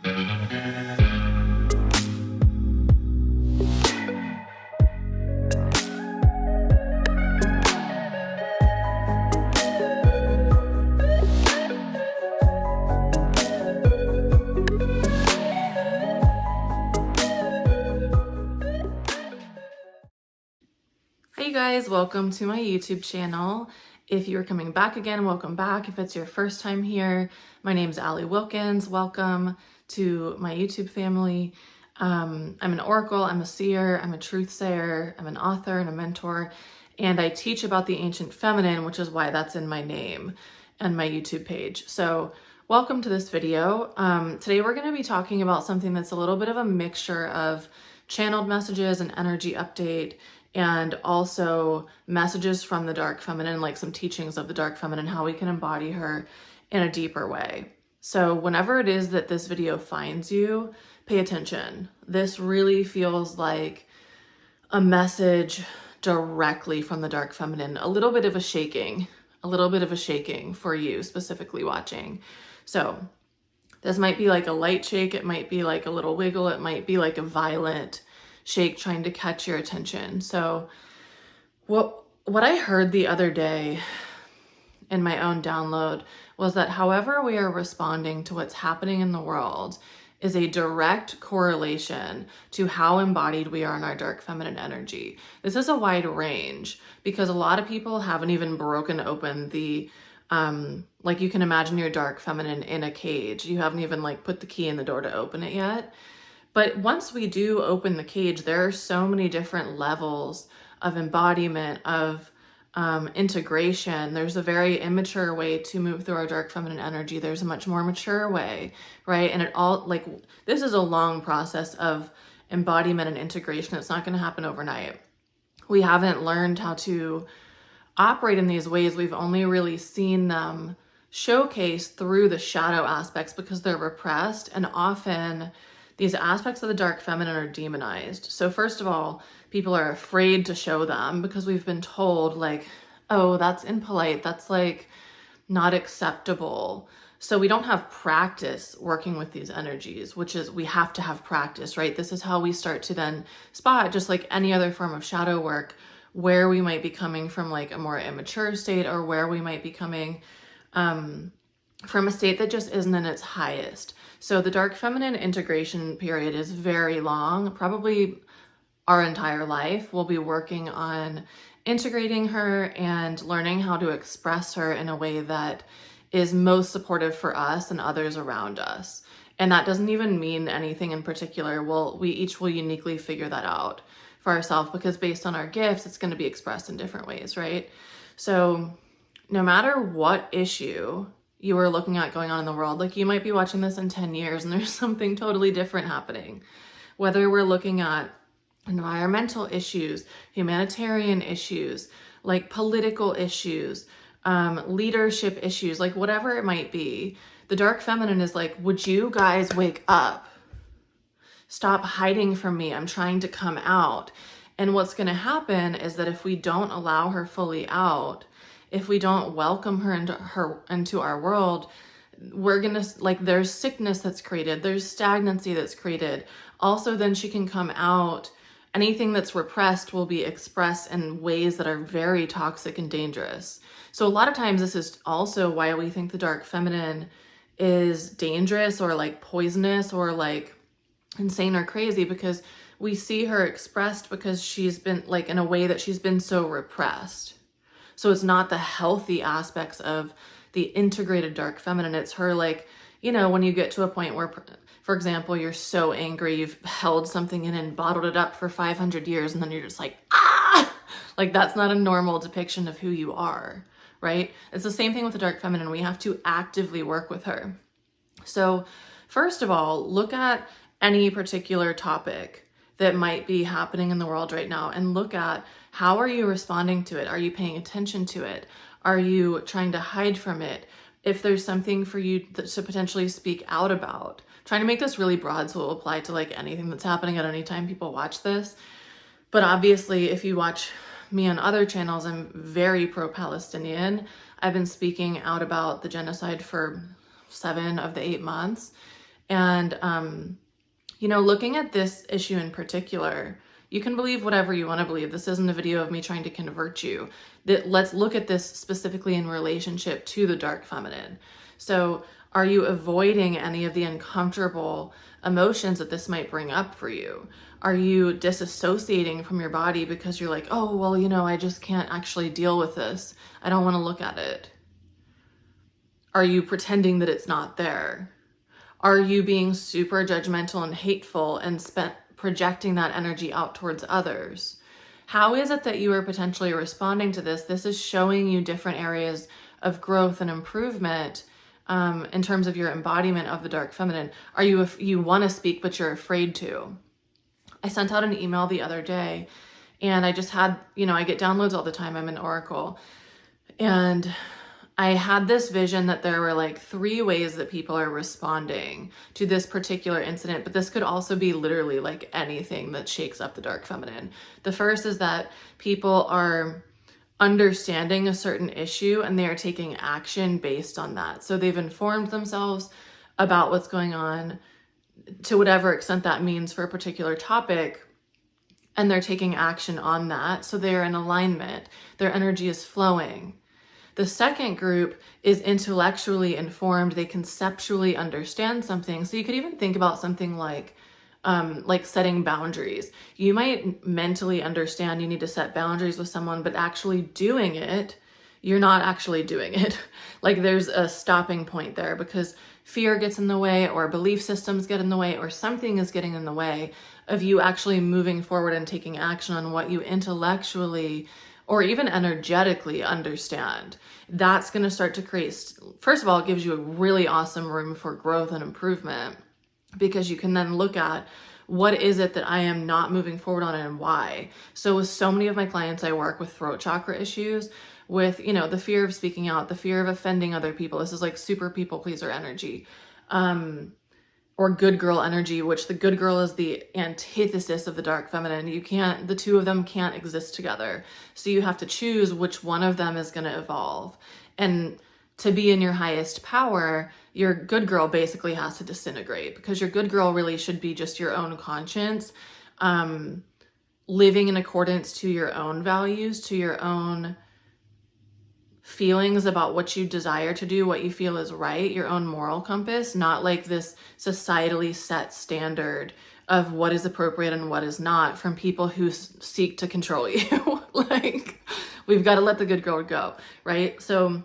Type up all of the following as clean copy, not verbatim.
Hey you guys, welcome to my YouTube channel. If you're coming back again, welcome back. If it's your first time here, my name's Allie Wilkins. Welcome to my YouTube family. I'm an oracle, I'm a seer, I'm a truth sayer, I'm an author and a mentor, and I teach about the ancient feminine, which is why that's in my name and my YouTube page. So welcome to this video. Today we're going to be talking about something that's a little bit of a mixture of channeled messages and energy update, and also messages from the dark feminine, like some teachings of the dark feminine, how we can embody her in a deeper way. So whenever it is that this video finds you, pay attention. This really feels like a message directly from the dark feminine, a little bit of a shaking for you specifically watching. So this might be like a light shake, it might be like a little wiggle, it might be like a violent shake trying to catch your attention. So what I heard the other day in my own download was that however we are responding to what's happening in the world is a direct correlation to how embodied we are in our dark feminine energy. This is a wide range because a lot of people haven't even broken open the like you can imagine your dark feminine in a cage. You haven't even like put the key in the door to open it yet. But once we do open the cage, there are so many different levels of embodiment, of integration. There's a very immature way to move through our dark feminine energy. There's a much more mature way, right? And it all, like, this is a long process of embodiment and integration. It's not going to happen overnight. We haven't learned how to operate in these ways. We've only really seen them showcased through the shadow aspects because they're repressed, and often these aspects of the dark feminine are demonized. So first of all, people are afraid to show them because we've been told like, oh, that's impolite. That's like not acceptable. So we don't have practice working with these energies, which is we have to have practice, right? This is how we start to then spot, just like any other form of shadow work, where we might be coming from like a more immature state, or where we might be coming from a state that just isn't in its highest. So the dark feminine integration period is very long, probably our entire life. We'll be working on integrating her and learning how to express her in a way that is most supportive for us and others around us. And that doesn't even mean anything in particular. We each will uniquely figure that out for ourselves, because based on our gifts, it's going to be expressed in different ways, right? So no matter what issue you are looking at going on in the world, like you might be watching this in 10 years and there's something totally different happening. Whether we're looking at environmental issues, humanitarian issues, like political issues, leadership issues, like whatever it might be, the dark feminine is like, would you guys wake up? Stop hiding from me. I'm trying to come out. And what's going to happen is that if we don't allow her fully out, if we don't welcome her into our world, we're gonna, like, there's sickness that's created, there's stagnancy that's created. Also, then she can come out. Anything that's repressed will be expressed in ways that are very toxic and dangerous. So a lot of times this is also why we think the dark feminine is dangerous or like poisonous or like insane or crazy, because we see her expressed because she's been like in a way that she's been so repressed. So it's not the healthy aspects of the integrated dark feminine. It's her, like, you know, when you get to a point where, for example, you're so angry, you've held something in and bottled it up for 500 years, and then you're just like, ah! Like, that's not a normal depiction of who you are, right? It's the same thing with the dark feminine. We have to actively work with her. So first of all, look at any particular topic that might be happening in the world right now and look at, how are you responding to it? Are you paying attention to it? Are you trying to hide from it? If there's something for you to potentially speak out about, trying to make this really broad so it will apply to like anything that's happening at any time people watch this. But obviously, if you watch me on other channels, I'm very pro-Palestinian. I've been speaking out about the genocide for 7 of the 8 months. And, looking at this issue in particular, you can believe whatever you want to believe. This isn't a video of me trying to convert you. Let's look at this specifically in relationship to the dark feminine. So are you avoiding any of the uncomfortable emotions that this might bring up for you? Are you disassociating from your body because you're like, oh, well, I just can't actually deal with this. I don't want to look at it. Are you pretending that it's not there? Are you being super judgmental and hateful and projecting that energy out towards others? How is it that you are potentially responding to this? This is showing you different areas of growth and improvement in terms of your embodiment of the dark feminine. Are you want to speak, but you're afraid to? I sent out an email the other day, and I just had, I get downloads all the time. I'm an oracle. And I had this vision that there were like 3 ways that people are responding to this particular incident, but this could also be literally like anything that shakes up the dark feminine. The first is that people are understanding a certain issue and they are taking action based on that. So they've informed themselves about what's going on to whatever extent that means for a particular topic, and they're taking action on that. So they're in alignment. Their energy is flowing. The second group is intellectually informed. They conceptually understand something. So you could even think about something like setting boundaries. You might mentally understand you need to set boundaries with someone, but actually doing it, you're not actually doing it. Like there's a stopping point there because fear gets in the way, or belief systems get in the way, or something is getting in the way of you actually moving forward and taking action on what you intellectually or even energetically understand. That's going to start to create, first of all, it gives you a really awesome room for growth and improvement, because you can then look at what is it that I am not moving forward on and why. So with so many of my clients, I work with throat chakra issues, with, the fear of speaking out, the fear of offending other people. This is like super people pleaser energy. Or good girl energy, which the good girl is the antithesis of the dark feminine. The 2 of them can't exist together. So you have to choose which one of them is going to evolve. And to be in your highest power, your good girl basically has to disintegrate, because your good girl really should be just your own conscience, living in accordance to your own values, to your own feelings about what you desire to do, what you feel is right, your own moral compass, not like this societally set standard of what is appropriate and what is not from people who seek to control you. Like, we've got to let the good girl go, right? So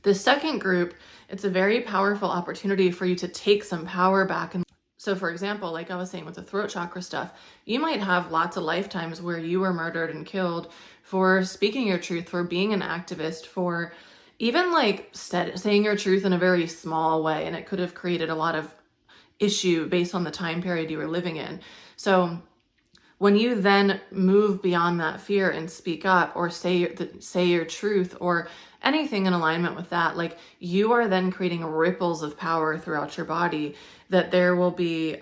the second group, it's a very powerful opportunity for you to take some power back. And so for example, like I was saying with the throat chakra stuff, you might have lots of lifetimes where you were murdered and killed for speaking your truth, for being an activist, for even like saying your truth in a very small way. And it could have created a lot of issue based on the time period you were living in. So when you then move beyond that fear and speak up, or say your truth, or anything in alignment with that, like, you are then creating ripples of power throughout your body, that there will be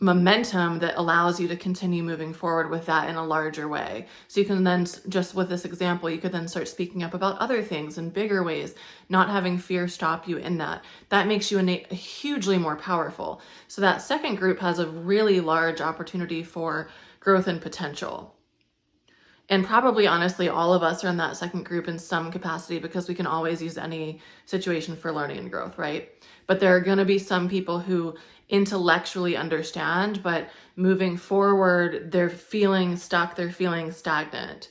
momentum that allows you to continue moving forward with that in a larger way. So you can then, just with this example, you could then start speaking up about other things in bigger ways, not having fear stop you in that. That makes you hugely more powerful. So that second group has a really large opportunity for growth and potential. And probably, honestly, all of us are in that second group in some capacity, because we can always use any situation for learning and growth, right? But there are going to be some people who intellectually understand, but moving forward, they're feeling stuck, they're feeling stagnant.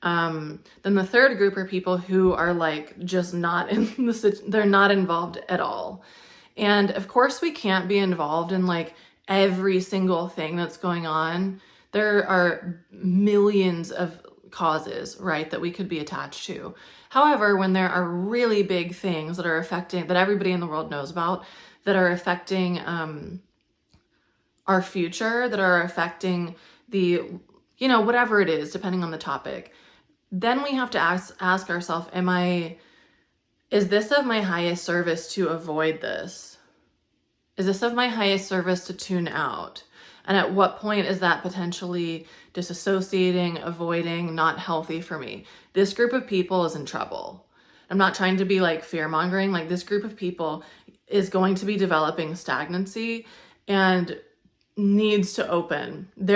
Then the third group are people who are like just not in they're not involved at all. And of course, we can't be involved in like every single thing that's going on. There are millions of causes, right, that we could be attached to. However, when there are really big things that are affecting, that everybody in the world knows about, that are affecting our future, that are affecting the, whatever it is, depending on the topic, then we have to ask ourselves, is this of my highest service to avoid this? Is this of my highest service to tune out? And at what point is that potentially disassociating, avoiding, not healthy for me? This group of people is in trouble. I'm not trying to be like fear mongering. Like, this group of people is going to be developing stagnancy and needs to open. They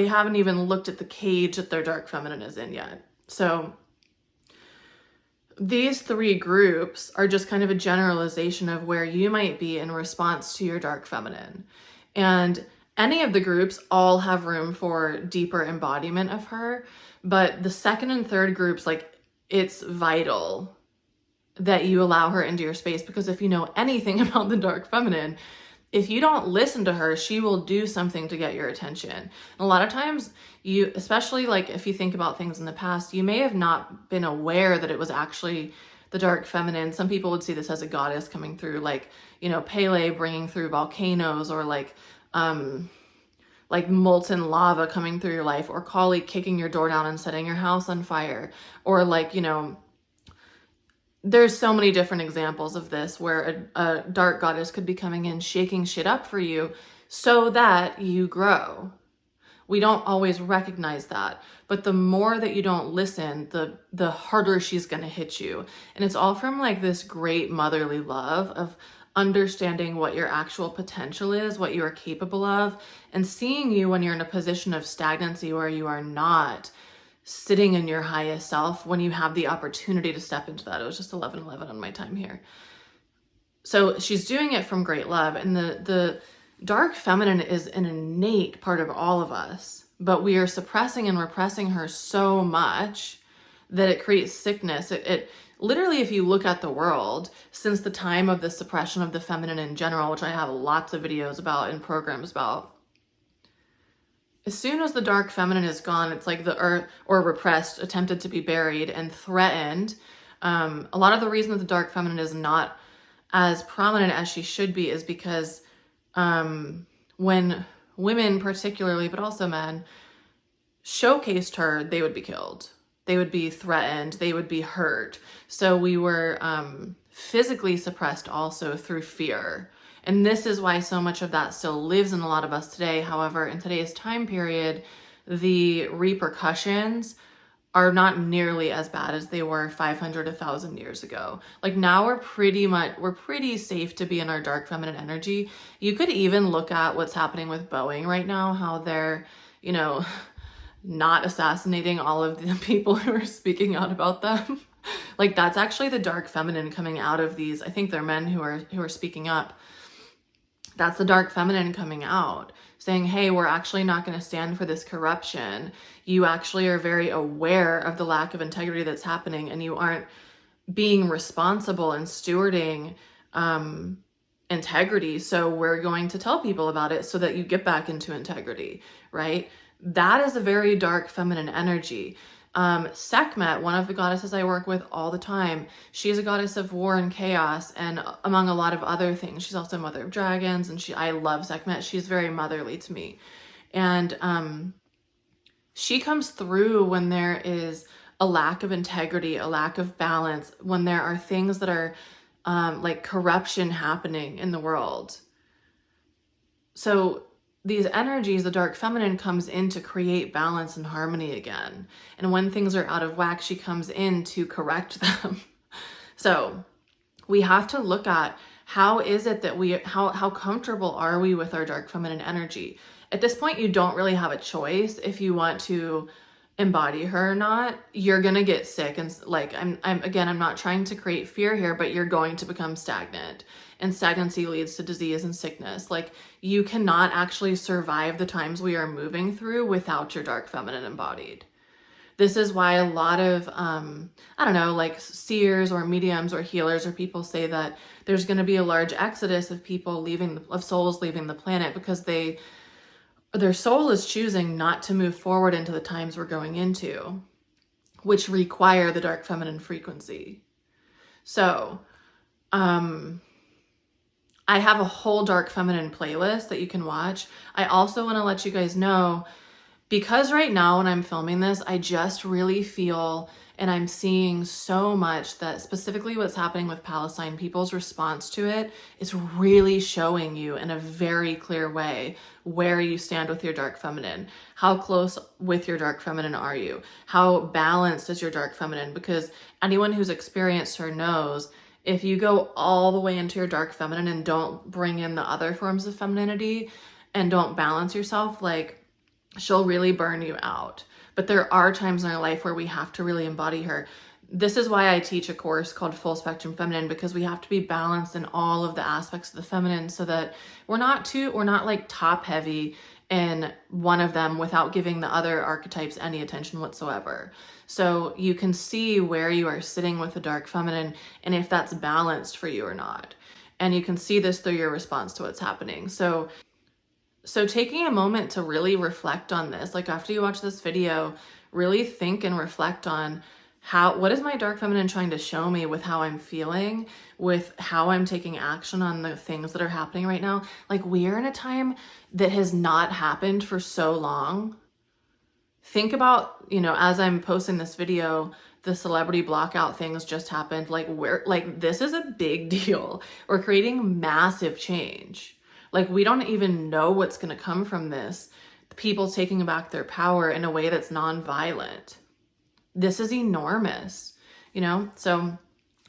haven't even looked at the cage that their dark feminine is in yet. So these three groups are just kind of a generalization of where you might be in response to your dark feminine. And any of the groups all have room for deeper embodiment of her, but the second and third groups, like, it's vital that you allow her into your space, because if you know anything about the dark feminine, if you don't listen to her, she will do something to get your attention. And a lot of times, you, especially like if you think about things in the past, you may have not been aware that it was actually the dark feminine. Some people would see this as a goddess coming through, like, you know, Pele bringing through volcanoes, or like molten lava coming through your life, or Kali kicking your door down and setting your house on fire, or like, you know, there's so many different examples of this where a dark goddess could be coming in, shaking shit up for you so that you grow. We don't always recognize that, but the more that you don't listen, the harder she's going to hit you. And it's all from like this great motherly love of understanding what your actual potential is, what you are capable of, and seeing you when you're in a position of stagnancy where you are not sitting in your highest self, when you have the opportunity to step into that. It was just 11:11 on my time here. So she's doing it from great love. And the dark feminine is an innate part of all of us, but we are suppressing and repressing her so much that it creates sickness. It literally, if you look at the world, since the time of the suppression of the feminine in general, which I have lots of videos about and programs about, as soon as the dark feminine is gone, it's like the earth, or repressed, attempted to be buried and threatened. A lot of the reason that the dark feminine is not as prominent as she should be is because when women particularly, but also men, showcased her, they would be killed. They would be threatened. They would be hurt. So we were physically suppressed also through fear. And this is why so much of that still lives in a lot of us today. However, in today's time period, the repercussions are not nearly as bad as they were 500, 1,000 years ago. Like, now we're pretty safe to be in our dark feminine energy. You could even look at what's happening with Boeing right now, how they're, you know, not assassinating all of the people who are speaking out about them. Like, that's actually the dark feminine coming out of these. I think they're men who are speaking up. That's the dark feminine coming out, saying, hey, we're actually not going to stand for this corruption. You actually are very aware of the lack of integrity that's happening, and you aren't being responsible and stewarding integrity. So we're going to tell people about it so that you get back into integrity, right? That is a very dark feminine energy. Sekhmet, one of the goddesses I work with all the time, she's a goddess of war and chaos, and among a lot of other things. She's also a mother of dragons, and I love Sekhmet. She's very motherly to me. And she comes through when there is a lack of integrity, a lack of balance, when there are things that are like corruption happening in the world. So these energies, the dark feminine comes in to create balance and harmony again. And when things are out of whack, she comes in to correct them. So we have to look at how is it that how comfortable are we with our dark feminine energy? At this point, you don't really have a choice if you want to embody her or not. You're going to get sick. And like, I'm not trying to create fear here, but you're going to become stagnant. And stagnancy leads to disease and sickness. Like, you cannot actually survive the times we are moving through without your dark feminine embodied. This is why a lot of, like seers or mediums or healers or people say that there's going to be a large exodus of people of souls leaving the planet, because their soul is choosing not to move forward into the times we're going into, which require the dark feminine frequency. So, I have a whole dark feminine playlist that you can watch. I also want to let you guys know, because right now when I'm filming this, I just really feel And I'm seeing so much that specifically what's happening with Palestine, people's response to it is really showing you in a very clear way where you stand with your dark feminine. How close with your dark feminine are you? How balanced is your dark feminine? Because anyone who's experienced her knows if you go all the way into your dark feminine and don't bring in the other forms of femininity and don't balance yourself, like, she'll really burn you out. But there are times in our life where we have to really embody her. This is why I teach a course called Full Spectrum Feminine, because we have to be balanced in all of the aspects of the feminine so that we're not like top heavy in one of them without giving the other archetypes any attention whatsoever. So you can see where you are sitting with the dark feminine and if that's balanced for you or not. And you can see this through your response to what's happening. So taking a moment to really reflect on this, like after you watch this video, really think and reflect on what is my dark feminine trying to show me with how I'm feeling, with how I'm taking action on the things that are happening right now. Like, we are in a time that has not happened for so long. Think about, as I'm posting this video, the celebrity blockout things just happened. This is a big deal. We're creating massive change. Like, we don't even know what's going to come from this. People taking back their power in a way that's non-violent. This is enormous, So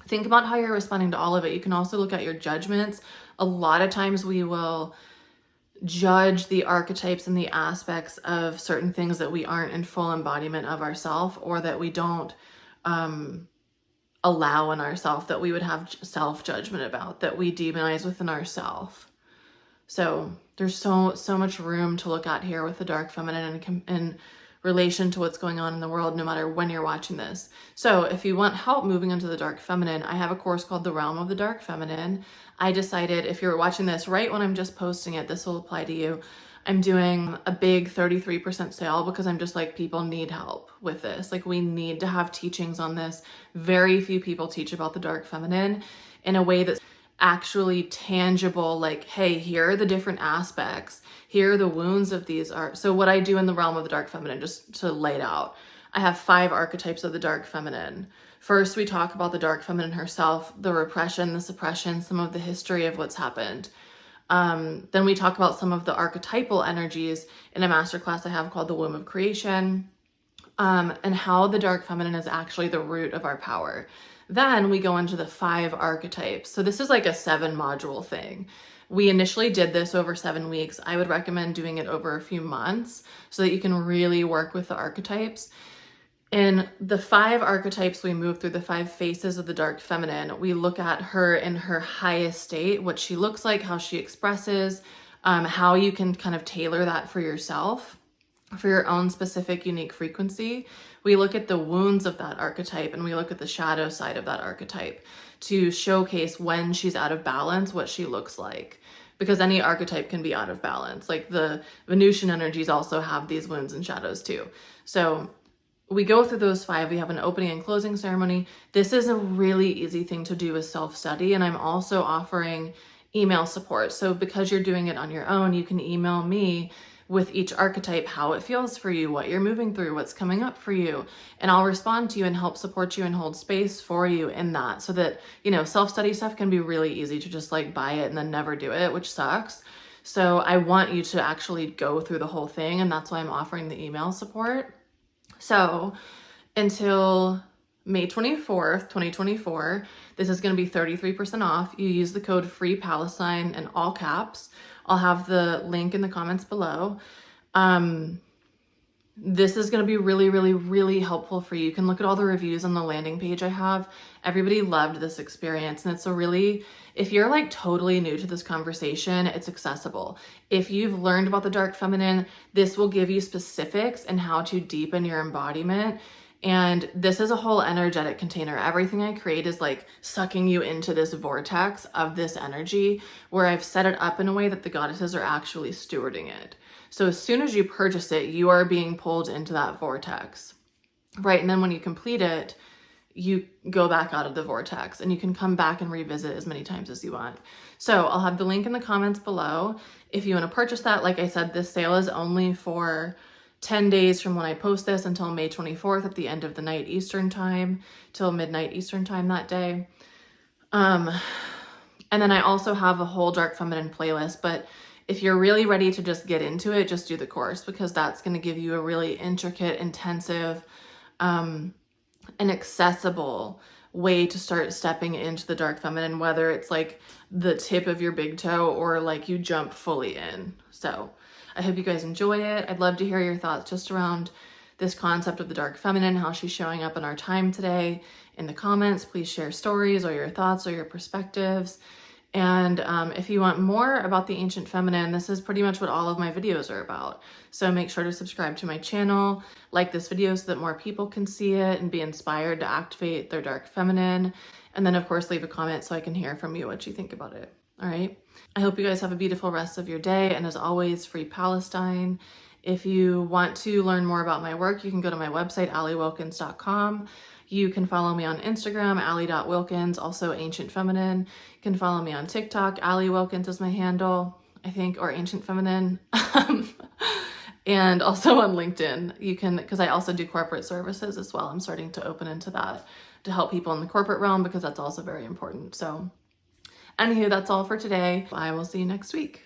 think about how you're responding to all of it. You can also look at your judgments. A lot of times we will judge the archetypes and the aspects of certain things that we aren't in full embodiment of ourselves, or that we don't allow in ourselves, that we would have self-judgment about, that we demonize within ourselves. So there's so much room to look at here with the dark feminine in relation to what's going on in the world, no matter when you're watching this. So if you want help moving into the dark feminine, I have a course called The Realm of the Dark Feminine. I decided, if you're watching this right when I'm just posting it, this will apply to you. I'm doing a big 33% sale because I'm just like, people need help with this. Like, we need to have teachings on this. Very few people teach about the dark feminine in a way that's actually tangible, like, hey, here are the different aspects, here are the wounds of these are. So what I do in the realm of the dark feminine, just to lay it out, I have 5 archetypes of the dark feminine. First, we talk about the dark feminine herself, the repression, the suppression, some of the history of what's happened. Then we talk about some of the archetypal energies in a masterclass I have called The Womb of Creation, and how the dark feminine is actually the root of our power. Then we go into the 5 archetypes. So this is like a 7-module thing. We initially did this over 7 weeks. I would recommend doing it over a few months so that you can really work with the archetypes. In the 5 archetypes, we move through the 5 faces of the dark feminine. We look at her in her highest state, what she looks like, how she expresses, how you can kind of tailor that for yourself, for your own specific unique frequency. We look at the wounds of that archetype, and we look at the shadow side of that archetype to showcase when she's out of balance, what she looks like. Because any archetype can be out of balance. Like, the Venusian energies also have these wounds and shadows too. So we go through those 5. We have an opening and closing ceremony. This is a really easy thing to do as self-study. And I'm also offering email support. So because you're doing it on your own, you can email me with each archetype, how it feels for you, what you're moving through, what's coming up for you. And I'll respond to you and help support you and hold space for you in that, so that, self-study stuff can be really easy to just like buy it and then never do it, which sucks. So I want you to actually go through the whole thing. And that's why I'm offering the email support. So until May 24th, 2024, this is going to be 33% off. You use the code FREEPALESTINE in all caps. I'll have the link in the comments below. This is going to be really, really, really helpful for you. You can look at all the reviews on the landing page I have. Everybody loved this experience. And it's if you're like totally new to this conversation, it's accessible. If you've learned about the dark feminine, this will give you specifics and how to deepen your embodiment. And this is a whole energetic container. Everything I create is like sucking you into this vortex of this energy, where I've set it up in a way that the goddesses are actually stewarding it. So as soon as you purchase it, you are being pulled into that vortex, right? And then when you complete it, you go back out of the vortex, and you can come back and revisit as many times as you want. So I'll have the link in the comments below. If you want to purchase that, like I said, this sale is only for 10 days from when I post this until May 24th at the end of the night Eastern time, till midnight Eastern time that day. And then I also have a whole Dark Feminine playlist, but if you're really ready to just get into it, just do the course, because that's going to give you a really intricate, intensive, and accessible way to start stepping into the Dark Feminine, whether it's like the tip of your big toe or like you jump fully in. So I hope you guys enjoy it. I'd love to hear your thoughts just around this concept of the Dark Feminine, how she's showing up in our time today. In the comments, please share stories or your thoughts or your perspectives. And if you want more about the Ancient Feminine, this is pretty much what all of my videos are about. So make sure to subscribe to my channel, like this video so that more people can see it and be inspired to activate their Dark Feminine. And then of course, leave a comment so I can hear from you what you think about it. All right. I hope you guys have a beautiful rest of your day. And as always, free Palestine. If you want to learn more about my work, you can go to my website, alliewilkins.com. You can follow me on Instagram, allie.wilkins, also Ancient Feminine. You can follow me on TikTok, Allie Wilkins is my handle, I think, or Ancient Feminine. And also on LinkedIn, you can, because I also do corporate services as well. I'm starting to open into that to help people in the corporate realm, because that's also very important. So anywho, that's all for today. I will see you next week.